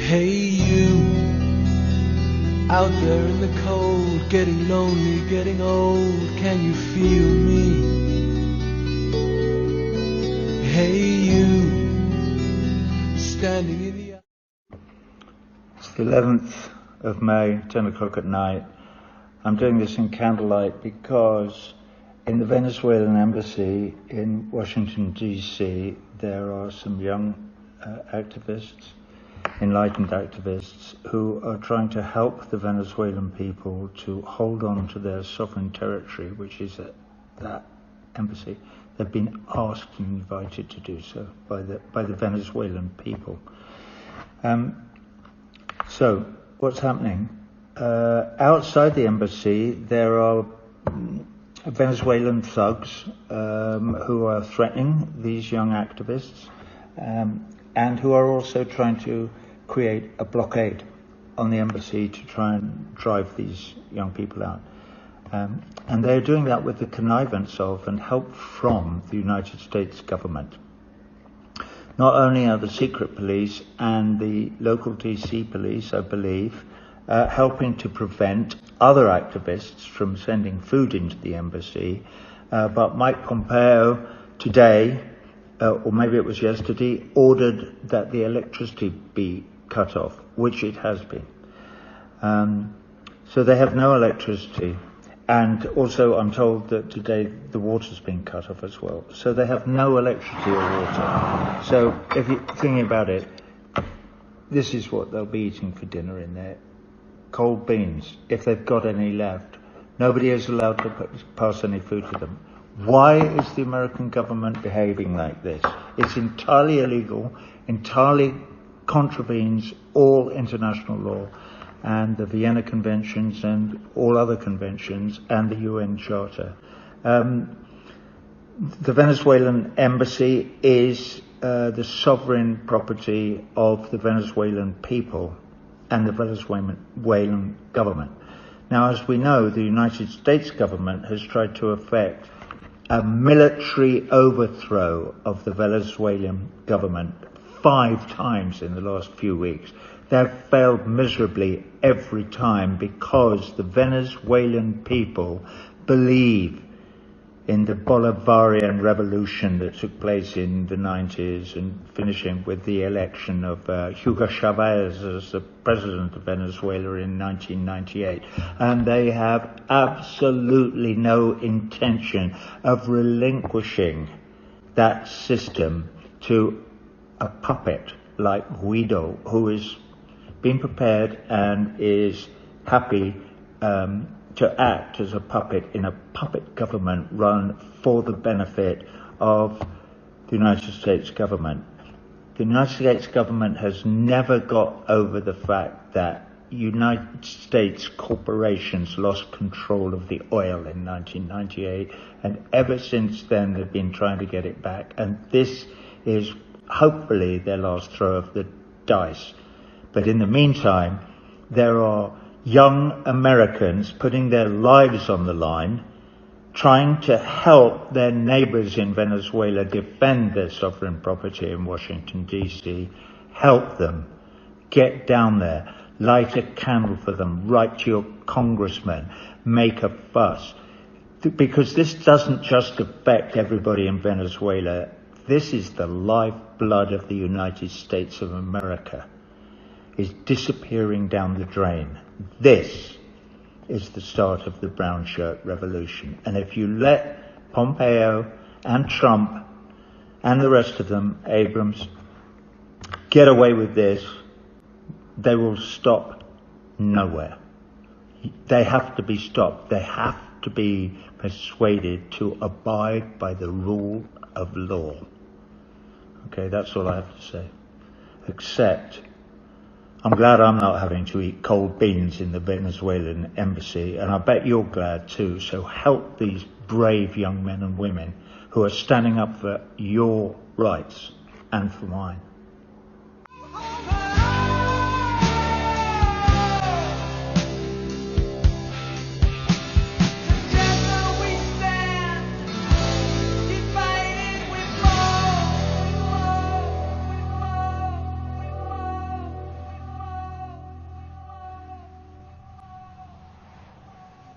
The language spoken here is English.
Hey you, out there in the cold, getting lonely, getting old, can you feel me? Hey you, standing in the... It's the 11th of May, 10 o'clock at night. I'm doing this in candlelight because in the Venezuelan embassy in Washington, D.C., there are some young activists, enlightened activists, who are trying to help the Venezuelan people to hold on to their sovereign territory, which is at that embassy. They've been asked and invited to do so by the Venezuelan people. So what's happening? Outside the embassy, there are Venezuelan thugs who are threatening these young activists and who are also trying to create a blockade on the embassy to try and drive these young people out. And they're doing that with the connivance of and help from the United States government. Not only are the secret police and the local DC police, I believe, helping to prevent other activists from sending food into the embassy, but Mike Pompeo today, or maybe it was yesterday, ordered that the electricity be cut off, which it has been. So they have no electricity. And also I'm told that today the water's been cut off as well. So they have no electricity or water. So if you're thinking about it, this is what they'll be eating for dinner in there. Cold beans, if they've got any left. Nobody is allowed to pass any food to them. Why is the American government behaving like this? It's entirely illegal, entirely contravenes all international law and the Vienna Conventions and all other conventions and the UN Charter. The Venezuelan embassy is the sovereign property of the Venezuelan people and the Venezuelan government. Now, as we know, the United States government has tried to effect a military overthrow of the Venezuelan government 5 times in the last few weeks. They've failed miserably every time because the Venezuelan people believe in the Bolivarian revolution that took place in the 90s and finishing with the election of Hugo Chavez as the president of Venezuela in 1998. And they have absolutely no intention of relinquishing that system to a puppet like Guaido, who is being prepared and is happy to act as a puppet in a puppet government run for the benefit of the United States government. The United States government has never got over the fact that United States corporations lost control of the oil in 1998, and ever since then they've been trying to get it back, and this is hopefully their last throw of the dice. But in the meantime, there are young Americans putting their lives on the line, trying to help their neighbors in Venezuela defend their sovereign property in Washington, D.C. Help them. Get down there. Light a candle for them. Write to your congressman. Make a fuss. Because this doesn't just affect everybody in Venezuela. This is the lifeblood of the United States of America. Is disappearing down the drain. This is the start of the brown shirt revolution. And if you let Pompeo and Trump and the rest of them, Abrams, get away with this, they will stop nowhere. They have to be stopped. They have to be persuaded to abide by the rule of law. Okay, that's all I have to say. Except, I'm glad I'm not having to eat cold beans in the Venezuelan embassy, and I bet you're glad too. So help these brave young men and women who are standing up for your rights and for mine.